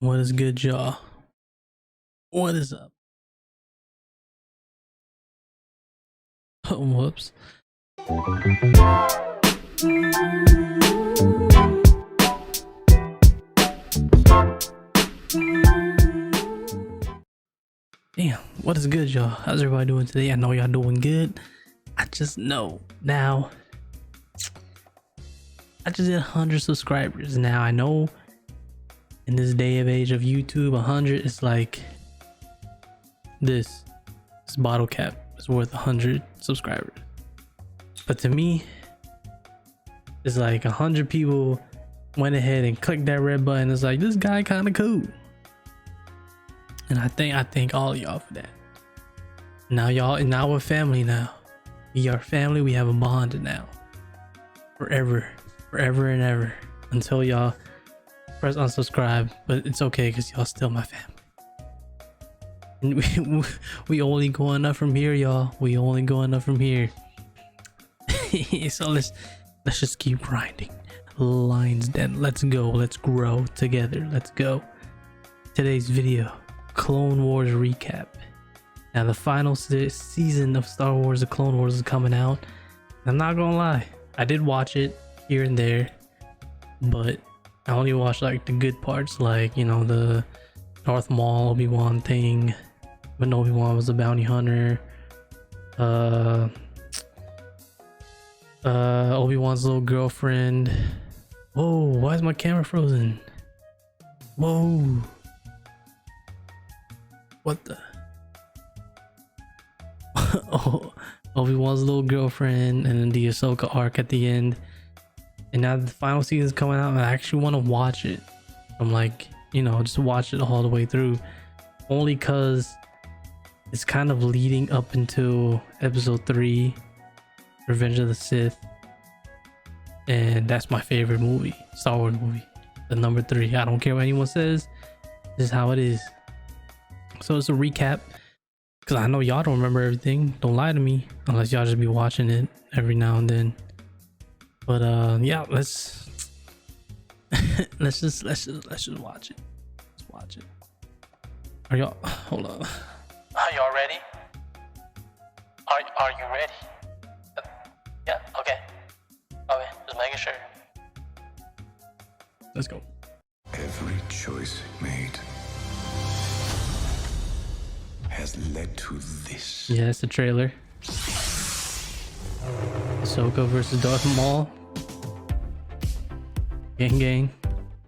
What is good, y'all? What is up? Oh, whoops. Damn, what is good, y'all? How's everybody doing today? I know y'all doing good. I just know now. I just hit 100 subscribers. Now I know in this day of age of YouTube, 100 is like this bottle cap is worth 100 subscribers. But to me, it's like 100 people went ahead and clicked that red button. It's like, this guy kind of cool. And I thank all of y'all for that. Now we're family now. We are family. We have a bond now. Forever and ever. Until y'all press unsubscribe. But it's okay because y'all still my family. And we only going up from here, y'all. We only going up from here. So let's just keep grinding. Lines dead. Let's go. Let's grow together. Let's go. Today's video, Clone Wars recap. Now the final season of Star Wars: The Clone Wars is coming out. I'm not gonna lie, I did watch it here and there, but I only watched like the good parts, like, you know, the Darth Maul Obi-Wan thing when Obi-Wan was a bounty hunter, Obi-Wan's little girlfriend. Whoa, why is my camera frozen? Whoa, what the? Oh, Obi-Wan's little girlfriend, and then the Ahsoka arc at the end. And now the final season's coming out, and I actually want to watch it. I'm like, you know, just watch it all the way through, only because it's kind of leading up into episode 3, Revenge of the Sith, and that's my favorite movie, Star Wars movie, the number 3. I don't care what anyone says, this is how it is. So it's a recap, because I know y'all don't remember everything. Don't lie to me, unless y'all just be watching it every now and then. But yeah, let's just watch it. Let's watch it. Are y'all, hold on, are y'all ready? Are you ready? Yeah, okay, just making sure. Let's go. Every choice made has led to this. Yeah, it's the trailer. Ahsoka versus Darth Maul. Gang.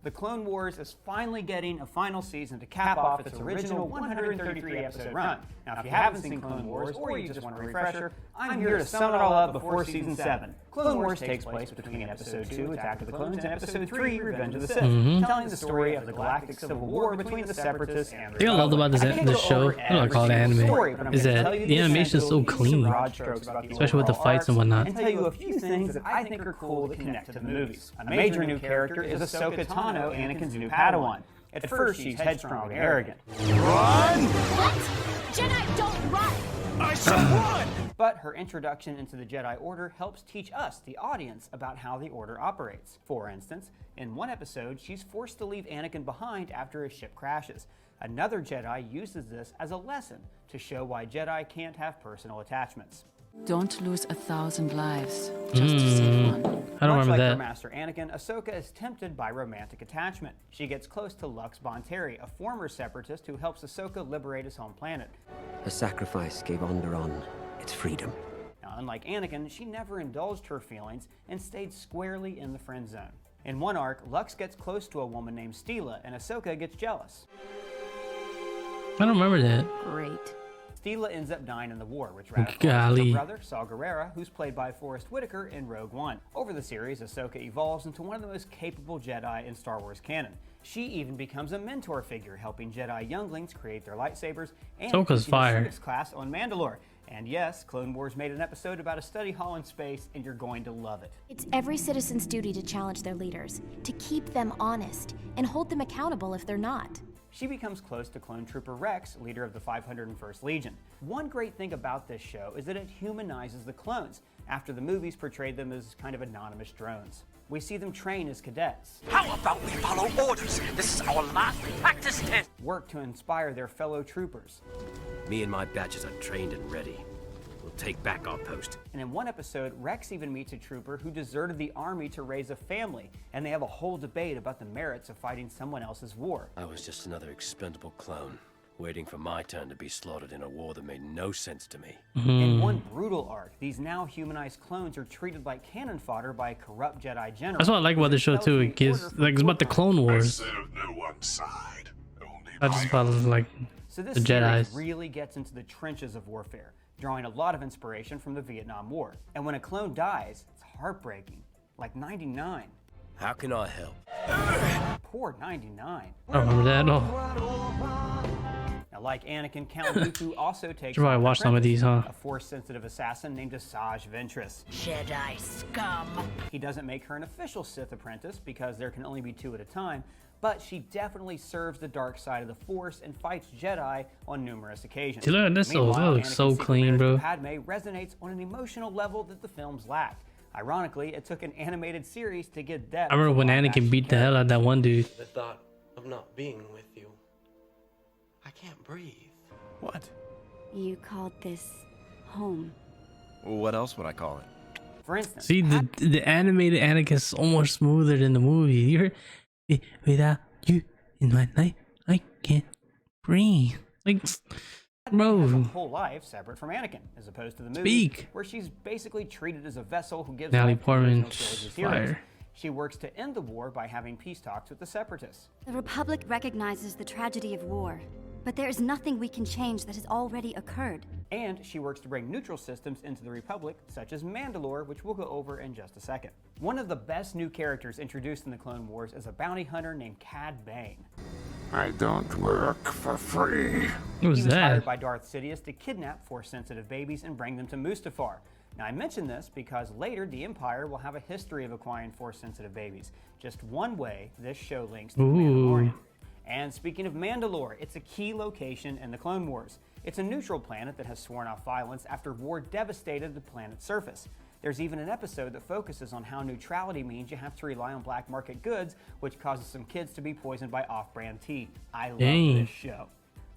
The Clone Wars is finally getting a final season to cap off its original 133 episode run. Now, if you haven't seen Clone Wars, or you just want a refresher, I'm here to sum it all up before season 7. Clone Wars takes place between episode 2, Attack of the Clones, and episode 3, Revenge of the Sith, telling the story of the galactic civil war between the Separatists and the The thing I loved about this show, I don't call it anime, is that the animation is so clean, especially with the fights and whatnot. And tell you a few things that I think are cool that connect to the movies. A major new character is Ahsoka Tano, Anakin's new Padawan. At first, she's headstrong and arrogant. Run! What? Jedi don't run! I said run! But her introduction into the Jedi Order helps teach us, the audience, about how the Order operates. For instance, in one episode, she's forced to leave Anakin behind after his ship crashes. Another Jedi uses this as a lesson to show why Jedi can't have personal attachments. Don't lose 1,000 lives just to save one. I don't Much remember like her that. master Anakin, Ahsoka is tempted by romantic attachment. She gets close to Lux Bonteri, a former separatist who helps Ahsoka liberate his home planet. Her sacrifice gave Onderon its freedom. Now, unlike Anakin, she never indulged her feelings and stayed squarely in the friend zone. In one arc, Lux gets close to a woman named Steela, and Ahsoka gets jealous. I don't remember that. Great. Steela ends up dying in the war, which radicalizes Golly. her brother, Saw Gerrera, who's played by Forrest Whitaker in Rogue One. Over the series, Ahsoka evolves into one of the most capable Jedi in Star Wars canon. She even becomes a mentor figure, helping Jedi younglings create their lightsabers and Ahsoka's teaching fire. the civics class on Mandalore. And yes, Clone Wars made an episode about a study hall in space, and you're going to love it. It's every citizen's duty to challenge their leaders, to keep them honest, and hold them accountable if they're not. She becomes close to Clone Trooper Rex, leader of the 501st Legion. One great thing about this show is that it humanizes the clones, after the movies portrayed them as kind of anonymous drones. We see them train as cadets, How about we follow orders? This is our last practice test. work to inspire their fellow troopers. Me and my batches are trained and ready. We'll take back our post. And in one episode, Rex even meets a trooper who deserted the army to raise a family, and they have a whole debate about the merits of fighting someone else's war. I was just another expendable clone, waiting for my turn to be slaughtered in a war that made no sense to me. In one brutal arc, these now humanized clones are treated like cannon fodder by a corrupt Jedi general. That's what I like about the show too. It gives like it's about the Clone Wars. Serve no one side, only Not just about like So this the series Jedis. really gets into the trenches of warfare, drawing a lot of inspiration from the Vietnam War. And when a clone dies, it's heartbreaking. Like 99. How can I help? Poor 99. I don't remember that at all. Now, like Anakin, Count Dooku also takes Should probably on an watch some of apprentice, these, huh? a Force-sensitive assassin named Asajj Ventress. Jedi scum. He doesn't make her an official Sith apprentice because there can only be 2 at a time, but she definitely serves the dark side of the Force and fights Jedi on numerous occasions. See, look at this, though. That Meanwhile, looks so Anakin's secret clean, marriage bro. to Padme resonates on an emotional level that the films lacked. Ironically, it took an animated series to get depth. I remember when Anakin beat the hell out of that one dude. The thought of not being with you. I can't breathe. What? You called this home. What else would I call it? For instance, See, the animated Anakin is so much smoother than the movie. You heard? Without you in my life, I can't breathe. Like, has a bro. whole life separate from Anakin, as opposed to the movie, Speak. where she's basically treated as a vessel who gives Natalie life to the Portman, original trilogy's heroes. fire. She works to end the war by having peace talks with the Separatists. The Republic recognizes the tragedy of war, but there is nothing we can change that has already occurred. And she works to bring neutral systems into the Republic, such as Mandalore, which we'll go over in just a second. One of the best new characters introduced in the Clone Wars is a bounty hunter named Cad Bane. I don't work for free. What was He was hired that? by Darth Sidious to kidnap Force-sensitive babies and bring them to Mustafar. Now, I mention this because later the Empire will have a history of acquiring Force-sensitive babies. Just one way this show links to the Mandalorian. And speaking of Mandalore, it's a key location in the Clone Wars. It's a neutral planet that has sworn off violence after war devastated the planet's surface. There's even an episode that focuses on how neutrality means you have to rely on black market goods, which causes some kids to be poisoned by off-brand tea. I love Dang. this show.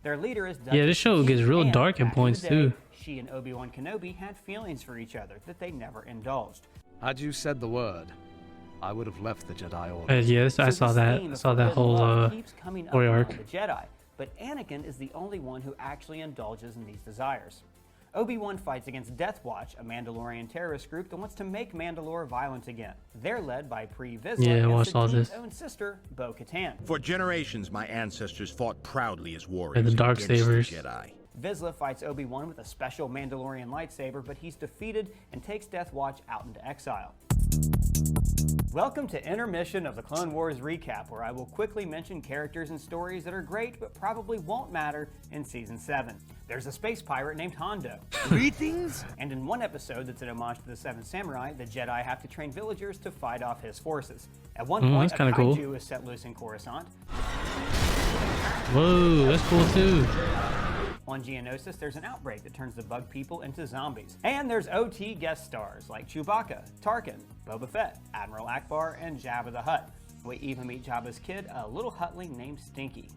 Their leader is Yeah, this show gets real and dark at back in points, the day, too. She and Obi-Wan Kenobi had feelings for each other that they never indulged. Had you said the word, I would have left the Jedi Order. Yes, I So saw this that. theme I of saw that forbidden whole love keeps coming up story around arc. the Jedi, but Anakin is the only one who actually indulges in these desires. Obi-Wan fights against Death Watch, a Mandalorian terrorist group that wants to make Mandalore violent again. They're led by Pre Vizsla Yeah, I and watched all Satine's this. own sister, Bo-Katan. For generations, my ancestors fought proudly as warriors the dark against sabers. the Jedi. Vizsla fights Obi-Wan with a special Mandalorian lightsaber, but he's defeated and takes Death Watch out into exile. Welcome to Intermission of the Clone Wars recap, where I will quickly mention characters and stories that are great but probably won't matter in Season 7. There's a space pirate named Hondo. Greetings? And in one episode that's an homage to the Seven Samurai, the Jedi have to train villagers to fight off his forces. At one point, that's a kinda kaiju cool. is set loose in Coruscant. Whoa, that's cool too. On Geonosis, there's an outbreak that turns the bug people into zombies. And there's OT guest stars like Chewbacca, Tarkin, Boba Fett, Admiral Akbar, and Jabba the Hutt. We even meet Jabba's kid, a little huttling named Stinky.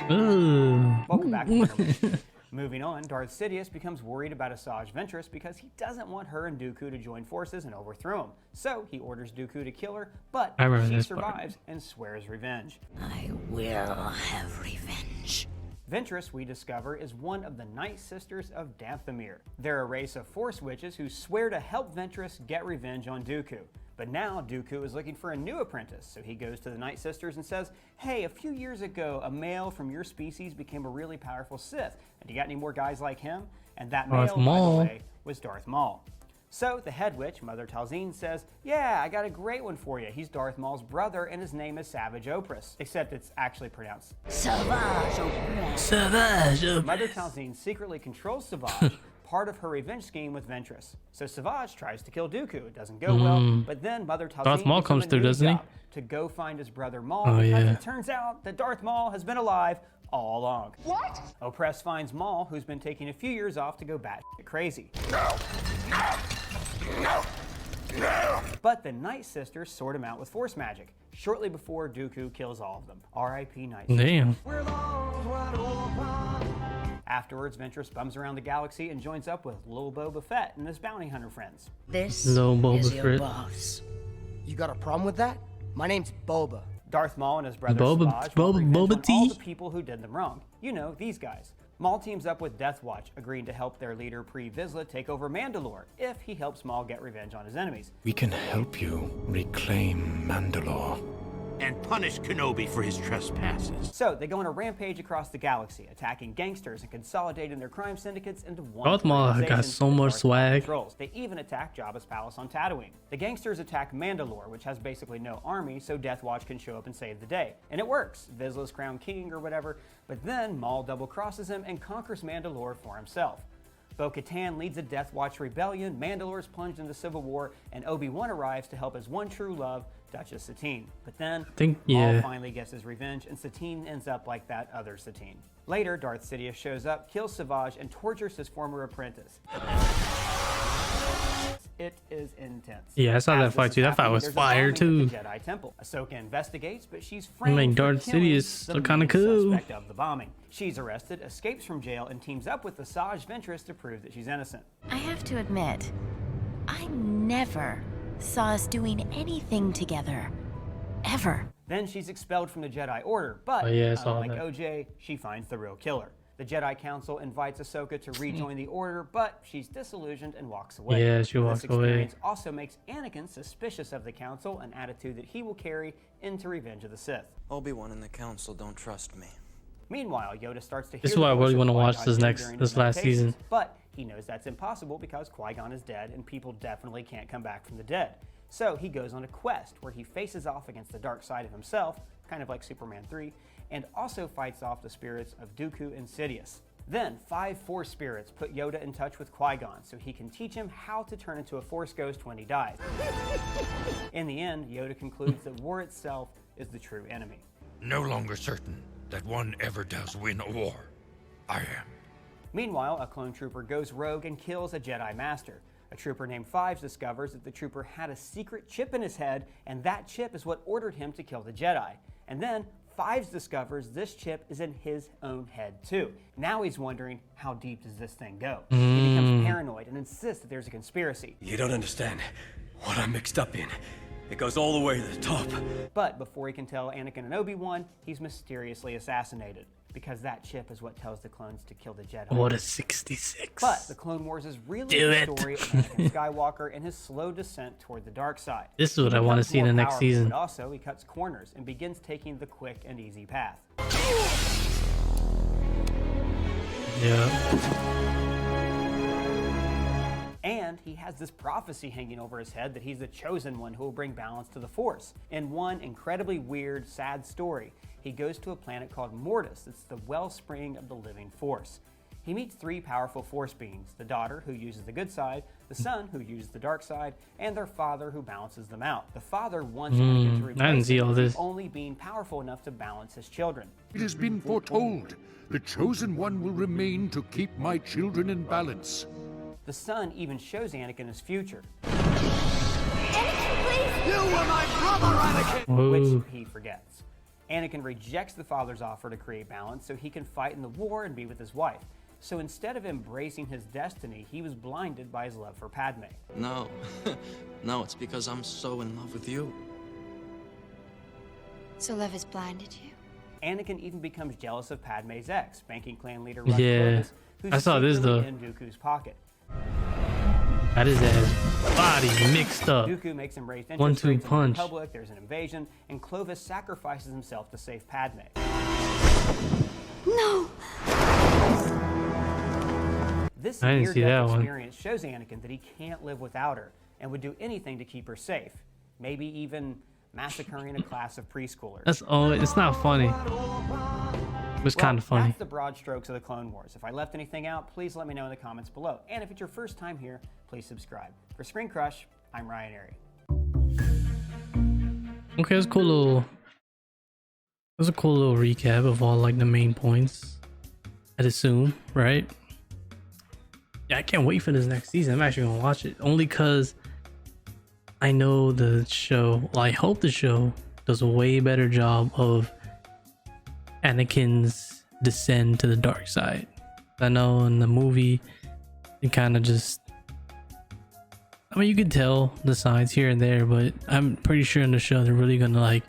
Ooh. Welcome back to Intermission. Moving on, Darth Sidious becomes worried about Asajj Ventress because he doesn't want her and Dooku to join forces and overthrow him. So he orders Dooku to kill her, but I remember she this part. survives and swears revenge. I will have revenge. Ventress, we discover, is one of the Night Sisters of Dathomir. They're a race of Force witches who swear to help Ventress get revenge on Dooku. But now Dooku is looking for a new apprentice, so he goes to the Night Sisters and says, "Hey, a few years ago, a male from your species became a really powerful Sith. And you got any more guys like him?" And that Darth male, by Maul. the way, was Darth Maul. So the head witch, Mother Talzin, says, "Yeah, I got a great one for you. He's Darth Maul's brother, and his name is Savage Opress." Except it's actually pronounced Savage Opress. Savage. Mother Talzin secretly controls Savage, part of her revenge scheme with Ventress. So Savage tries to kill Dooku. It doesn't go well, but then Mother Talzin Darth Maul gives him comes a through, new doesn't he? job to go find his brother Maul, Oh, because yeah. it turns out that Darth Maul has been alive all along. What? Opress finds Maul, who's been taking a few years off to go batshit crazy. But the Night Sisters sort him out with force magic, shortly before Dooku kills all of them. R.I.P. Night Sisters. Damn. Afterwards, Ventress bums around the galaxy and joins up with Lil Boba Fett and his bounty hunter friends. This Lil Boba is your Fett. boss. You got a problem with that? My name's Boba. Darth Maul and his brother Savage want revenge on all the people who did them wrong. You know, these guys. Maul teams up with Death Watch, agreeing to help their leader Pre Vizsla take over Mandalore if he helps Maul get revenge on his enemies. We can help you reclaim Mandalore. And punish Kenobi for his trespasses. So they go on a rampage across the galaxy, attacking gangsters and consolidating their crime syndicates into one Darth Maul organization got so that much Darth Maul swag. controls. They even attack Jabba's palace on Tatooine. The gangsters attack Mandalore, which has basically no army, so Death Watch can show up and save the day. And it works. Vizsla's crowned king or whatever, but then Maul double crosses him and conquers Mandalore for himself. Bo-Katan leads a Death Watch rebellion, Mandalore's plunged into civil war, and Obi-Wan arrives to help his one true love, Duchess Satine. But then, Maul finally gets his revenge, and Satine ends up like that other Satine. Later, Darth Sidious shows up, kills Savage, and tortures his former apprentice. It is intense. Yeah, I saw that fight too. That fight was fire too. Jedi Temple. Ahsoka investigates, but she's I framed mean, for Darth killing Sidious the look kind of main cool. suspect of the bombing. She's arrested, escapes from jail, and teams up with the Asajj Ventress to prove that she's innocent. I have to admit, I never saw us doing anything together. Ever. Then she's expelled from the Jedi Order, but like OJ, she finds the real killer. The Jedi Council invites Ahsoka to rejoin the Order, but she's disillusioned and walks away. Yeah, she walks away. This experience also makes Anakin suspicious of the Council, an attitude that he will carry into Revenge of the Sith. Obi-Wan and the Council don't trust me. Meanwhile, Yoda starts to hear This is why I really want to watch Qui-Gon this last season. But he knows that's impossible because Qui-Gon is dead and people definitely can't come back from the dead. So he goes on a quest where he faces off against the dark side of himself, kind of like Superman 3, and also fights off the spirits of Dooku and Sidious. Then 5 Force spirits put Yoda in touch with Qui-Gon so he can teach him how to turn into a Force ghost when he dies. In the end, Yoda concludes that war itself is the true enemy. No longer certain that one ever does win a war. I am. Meanwhile, a clone trooper goes rogue and kills a Jedi Master. A trooper named Fives discovers that the trooper had a secret chip in his head, and that chip is what ordered him to kill the Jedi. And then Fives discovers this chip is in his own head too. Now he's wondering, how deep does this thing go? He becomes paranoid and insists that there's a conspiracy. You don't understand what I'm mixed up in. It goes all the way to the top. But before he can tell Anakin and Obi-Wan, he's mysteriously assassinated, because that chip is what tells the clones to kill the Jedi. What a 66. But the Clone Wars is really the story of Anakin Skywalker and his slow descent toward the dark side. This is what I want to see in the next season. But also, he cuts corners and begins taking the quick and easy path. Yeah. And he has this prophecy hanging over his head that he's the chosen one who will bring balance to the Force. In one incredibly weird, sad story, he goes to a planet called Mortis. It's the wellspring of the living Force. He meets 3 powerful Force beings, the daughter who uses the good side, the son who uses the dark side, and their father who balances them out. The father wants Anakin to replace him as the only being powerful enough to balance his children. It has been foretold. The chosen one will remain to keep my children in balance. The son even shows Anakin his future. Anakin, please! You were my brother, Anakin! Which he forgets. Anakin rejects the father's offer to create balance so he can fight in the war and be with his wife. So instead of embracing his destiny, he was blinded by his love for Padme. No. No, it's because I'm so in love with you. So love has blinded you? Anakin even becomes jealous of Padme's ex, banking clan leader Yeah, who's I saw this though. in Dooku's pocket. Got his ass body mixed up. Dooku makes him raise 1-2 punch. In public, there's an invasion, and Clovis sacrifices himself to save Padme. No! This I didn't see that one. experience shows Anakin that he can't live without her and would do anything to keep her safe, maybe even massacring a class of preschoolers. That's all. It's not funny. It's kind of funny. That's the broad strokes of the Clone Wars. If I left anything out, please let me know in the comments below. And if it's your first time here, please subscribe. For Screen Crush, I'm Ryan Okay, it's cool little. It's a cool little recap of all like the main points. I'd assume, right? Yeah, I can't wait for this next season. I'm actually gonna watch it only because I know the show, well, I hope the show does a way better job of Anakin's descent to the dark side. I know in the movie it kind of just, I mean, you could tell the signs here and there, but I'm pretty sure in the show they're really gonna like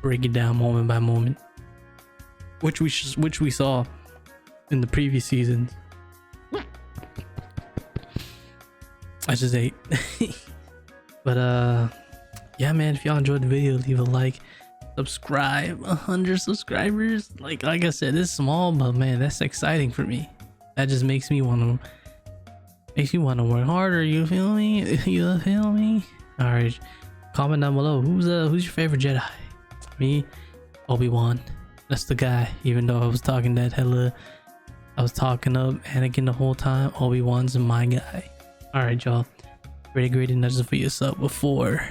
break it down moment by moment, which we saw in the previous seasons. I just ate. But yeah, man, if y'all enjoyed the video, leave a like, subscribe. 100 subscribers, like I said, it's small, but man, that's exciting for me. That just makes me want to work harder. You feel me? You feel me? All right, comment down below who's your favorite Jedi. Me, Obi-Wan. That's the guy. Even though I was talking up Anakin the whole time, Obi-Wan's my guy. All right, y'all. Pretty great nudges for yourself before